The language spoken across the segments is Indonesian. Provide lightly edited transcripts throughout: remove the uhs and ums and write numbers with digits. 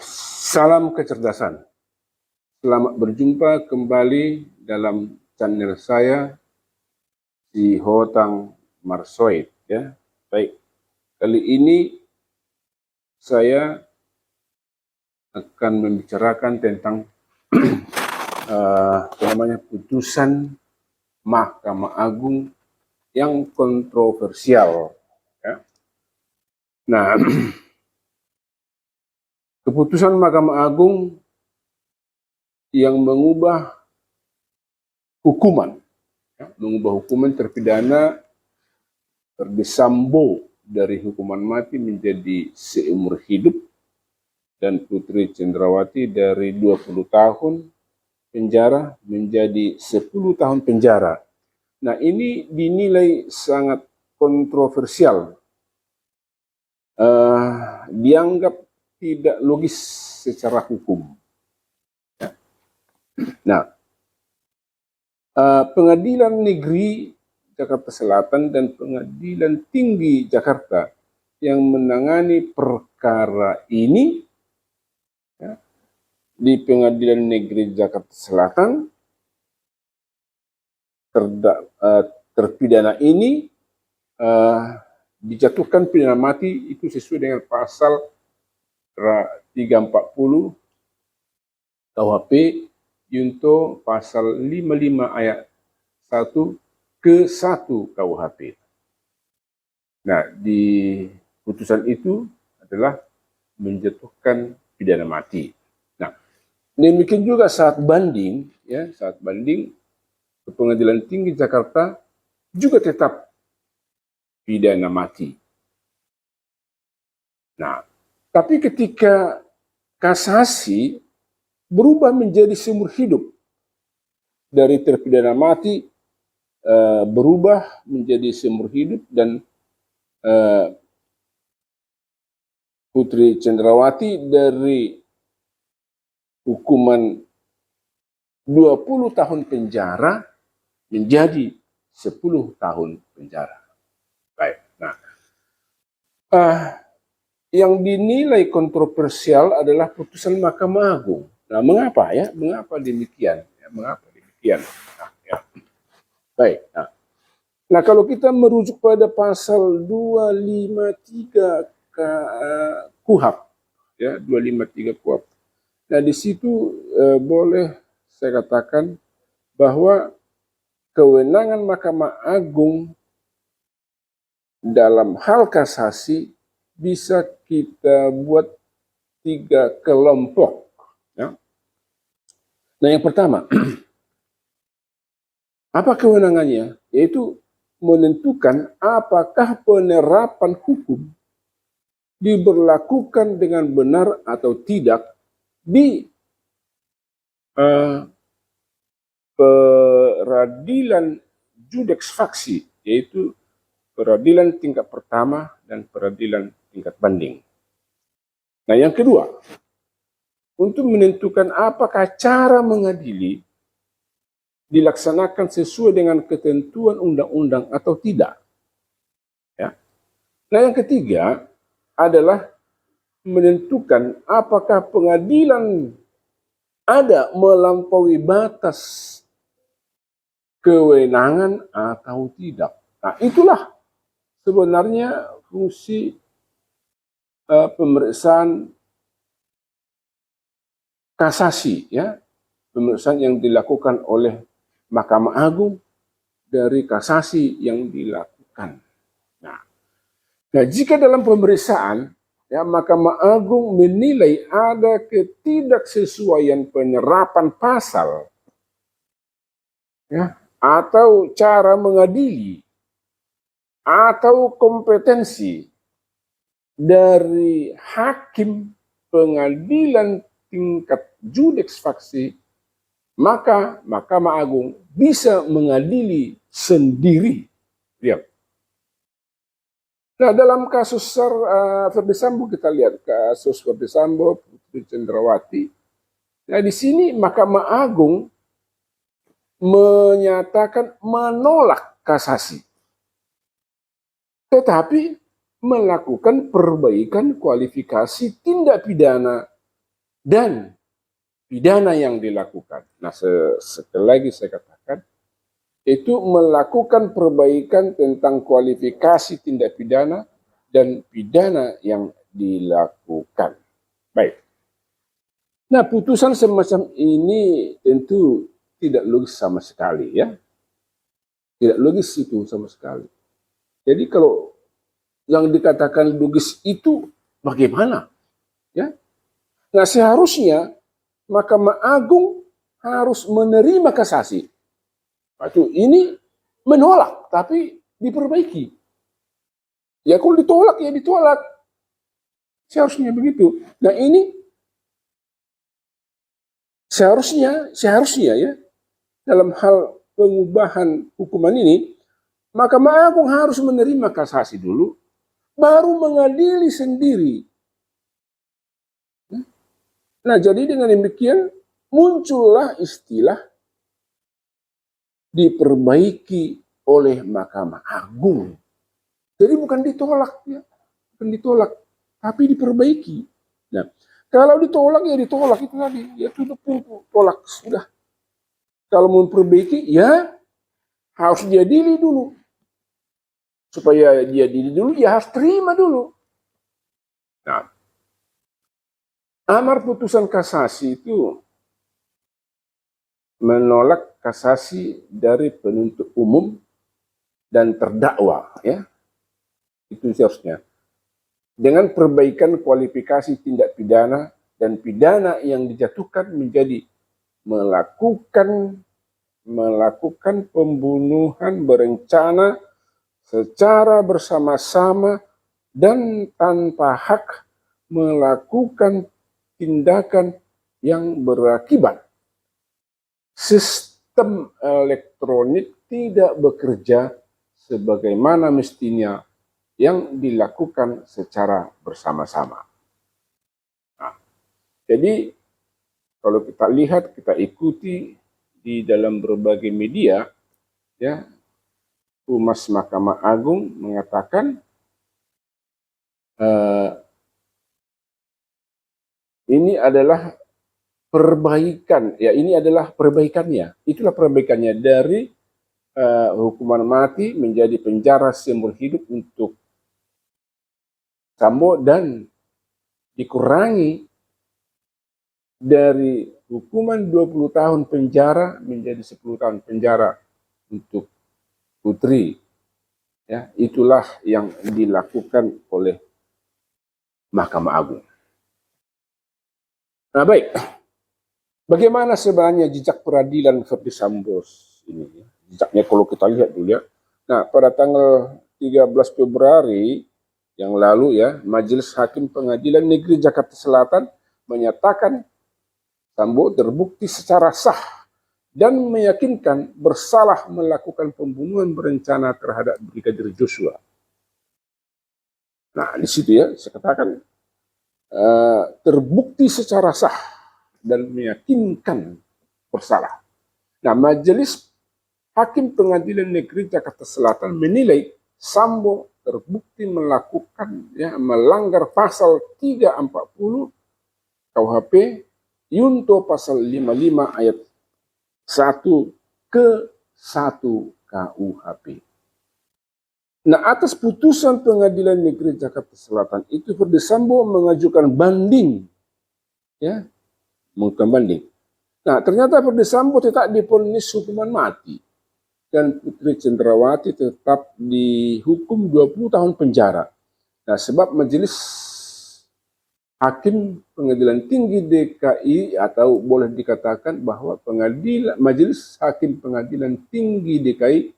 Salam kecerdasan. Selamat berjumpa kembali dalam channel saya di Hotang Marsoid. Ya, baik. Kali ini saya akan membicarakan tentang putusan Mahkamah Agung yang kontroversial. Ya. Nah, keputusan Mahkamah Agung yang mengubah hukuman terpidana Ferdy Sambo dari hukuman mati menjadi seumur hidup dan Putri Cendrawati dari 20 tahun penjara menjadi 10 tahun penjara. Nah, ini dinilai sangat kontroversial. Dianggap tidak logis secara hukum. Nah, Pengadilan Negeri Jakarta Selatan dan Pengadilan Tinggi Jakarta yang menangani perkara ini, ya, di Pengadilan Negeri Jakarta Selatan, terpidana ini dijatuhkan pidana mati itu sesuai dengan pasal 340 KUHP junto pasal 55 ayat 1 ke 1 KUHP. Nah, di putusan itu adalah menjatuhkan pidana mati. Nah, demikian juga saat banding ke Pengadilan Tinggi Jakarta juga tetap pidana mati. Nah, tapi ketika kasasi berubah menjadi seumur hidup, dari terpidana mati berubah menjadi seumur hidup, dan Putri Cendrawati dari hukuman 20 tahun penjara menjadi 10 tahun penjara. Baik. Nah, yang dinilai kontroversial adalah putusan Mahkamah Agung. Nah, mengapa ya? Mengapa demikian? Mengapa demikian? Nah, ya. Baik. Nah, kalau kita merujuk pada pasal 253 KUHP, ya, 253 KUHP. Nah, di situ boleh saya katakan bahwa kewenangan Mahkamah Agung dalam hal kasasi bisa kita buat 3 kelompok. Ya. Nah, yang pertama, apa kewenangannya? Yaitu menentukan apakah penerapan hukum diberlakukan dengan benar atau tidak di peradilan judeks faksi, yaitu peradilan tingkat pertama dan peradilan tingkat banding. Nah, yang kedua, untuk menentukan apakah cara mengadili dilaksanakan sesuai dengan ketentuan undang-undang atau tidak. Ya. Nah, yang ketiga adalah menentukan apakah pengadilan ada melampaui batas kewenangan atau tidak. Nah, itulah sebenarnya fungsi pemeriksaan kasasi, ya, pemeriksaan yang dilakukan oleh Mahkamah Agung dari kasasi yang dilakukan. Nah, jika dalam pemeriksaan, ya, Mahkamah Agung menilai ada ketidaksesuaian penerapan pasal, ya, atau cara mengadili atau kompetensi dari hakim pengadilan tingkat judeks faksi, maka Mahkamah Agung bisa mengadili sendiri. Ya. Nah, dalam kasus Ferdy Sambo, kita lihat kasus Ferdy Sambo, Putri Cendrawati. Nah, di sini Mahkamah Agung menyatakan menolak kasasi, tetapi melakukan perbaikan kualifikasi tindak pidana dan pidana yang dilakukan. Nah, sekali lagi saya katakan, itu melakukan perbaikan tentang kualifikasi tindak pidana dan pidana yang dilakukan. Baik. Nah, putusan semacam ini tentu tidak logis sama sekali, ya. Tidak logis itu sama sekali. Jadi kalau yang dikatakan logis itu bagaimana? Ya. Nah, seharusnya Mahkamah Agung harus menerima kasasi. Itu ini menolak, tapi diperbaiki. Ya kalau ditolak, ya ditolak. Seharusnya begitu. Nah ini seharusnya ya, dalam hal pengubahan hukuman ini, Mahkamah Agung harus menerima kasasi dulu, baru mengadili sendiri. Nah, jadi dengan demikian muncullah istilah diperbaiki oleh Mahkamah Agung. Jadi bukan ditolak, ya, bukan ditolak, tapi diperbaiki. Nah, kalau ditolak ya ditolak itu tadi, ya tutup pintu, tolak sudah. Kalau mau memperbaiki, ya harus diadili dulu. Supaya diadili dulu, ya harus terima dulu. Nah, amar putusan kasasi itu menolak kasasi dari penuntut umum dan terdakwa, ya. Itu seharusnya. Dengan perbaikan kualifikasi tindak pidana dan pidana yang dijatuhkan menjadi melakukan pembunuhan berencana secara bersama-sama dan tanpa hak melakukan tindakan yang berakibat sistem elektronik tidak bekerja sebagaimana mestinya yang dilakukan secara bersama-sama. Nah, jadi kalau kita lihat, kita ikuti di dalam berbagai media, ya, Humas Mahkamah Agung mengatakan ini adalah perbaikan, ya ini adalah perbaikannya. Itulah perbaikannya dari hukuman mati menjadi penjara seumur hidup untuk Sambo dan dikurangi dari hukuman 20 tahun penjara menjadi 10 tahun penjara untuk Putri. Ya, itulah yang dilakukan oleh Mahkamah Agung. Nah, baik. Bagaimana sebenarnya jejak peradilan Verdi Sambo ini? Jejaknya kalau kita lihat dulu, ya. Nah, pada tanggal 13 Februari yang lalu, ya, Majelis Hakim Pengadilan Negeri Jakarta Selatan menyatakan Sambo terbukti secara sah dan meyakinkan bersalah melakukan pembunuhan berencana terhadap Brigadir Joshua. Nah, di situ, ya, saya katakan terbukti secara sah dan meyakinkan bersalah. Nah, Majelis Hakim Pengadilan Negeri Jakarta Selatan menilai Sambo terbukti melakukan, ya, melanggar pasal 340 KUHP Yunto pasal 55 ayat 1 ke 1 KUHP. Nah, atas putusan Pengadilan Negeri Jakarta Selatan itu Verdi Sambo mengajukan banding, ya, mengajukan banding. Nah, ternyata Verdi Sambo tetap divonis hukuman mati dan Putri Cendrawati tetap dihukum 20 tahun penjara. Nah, sebab Majelis Hakim Pengadilan Tinggi DKI, atau boleh dikatakan bahwa Majelis Hakim Pengadilan Tinggi DKI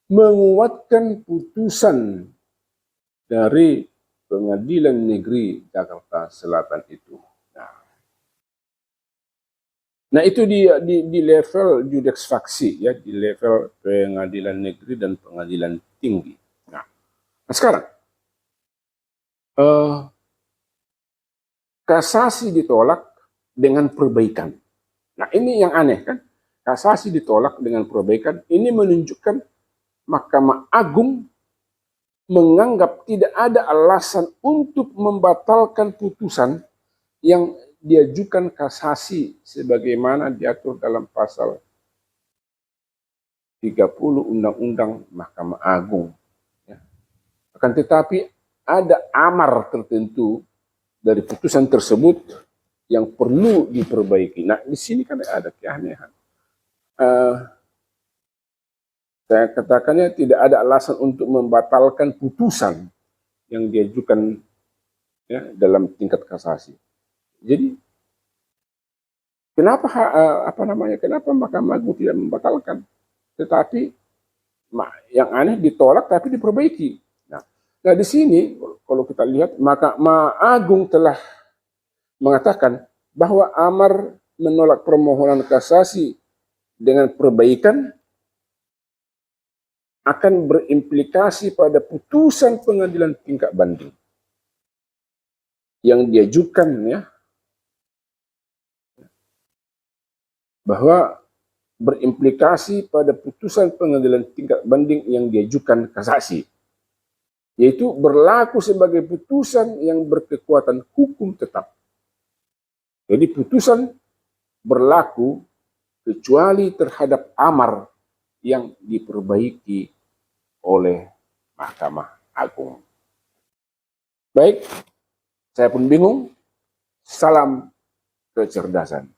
menguatkan putusan dari Pengadilan Negeri Jakarta Selatan itu. Nah, itu di level judeks faksi, ya, di level Pengadilan Negeri dan Pengadilan Tinggi. Nah sekarang kasasi ditolak dengan perbaikan. Nah, ini yang aneh, kan? Kasasi ditolak dengan perbaikan. Ini menunjukkan Mahkamah Agung menganggap tidak ada alasan untuk membatalkan putusan yang diajukan kasasi sebagaimana diatur dalam pasal 30 Undang-Undang Mahkamah Agung. Ya. Akan tetapi ada amar tertentu dari putusan tersebut yang perlu diperbaiki. Nah, di sini kan ada keanehan. Saya katakannya tidak ada alasan untuk membatalkan putusan yang diajukan ya, dalam tingkat kasasi. Jadi kenapa kenapa Mahkamah Agung tidak membatalkan, tetapi yang aneh ditolak tapi diperbaiki. Nah di sini kalau kita lihat Mahkamah Agung telah mengatakan bahwa amar menolak permohonan kasasi dengan perbaikan akan berimplikasi pada putusan pengadilan tingkat banding yang diajukan, ya, bahwa berimplikasi pada putusan pengadilan tingkat banding yang diajukan kasasi, yaitu berlaku sebagai putusan yang berkekuatan hukum tetap. Jadi putusan berlaku kecuali terhadap amar yang diperbaiki oleh Mahkamah Agung. Baik, saya pun bingung. Salam kecerdasan.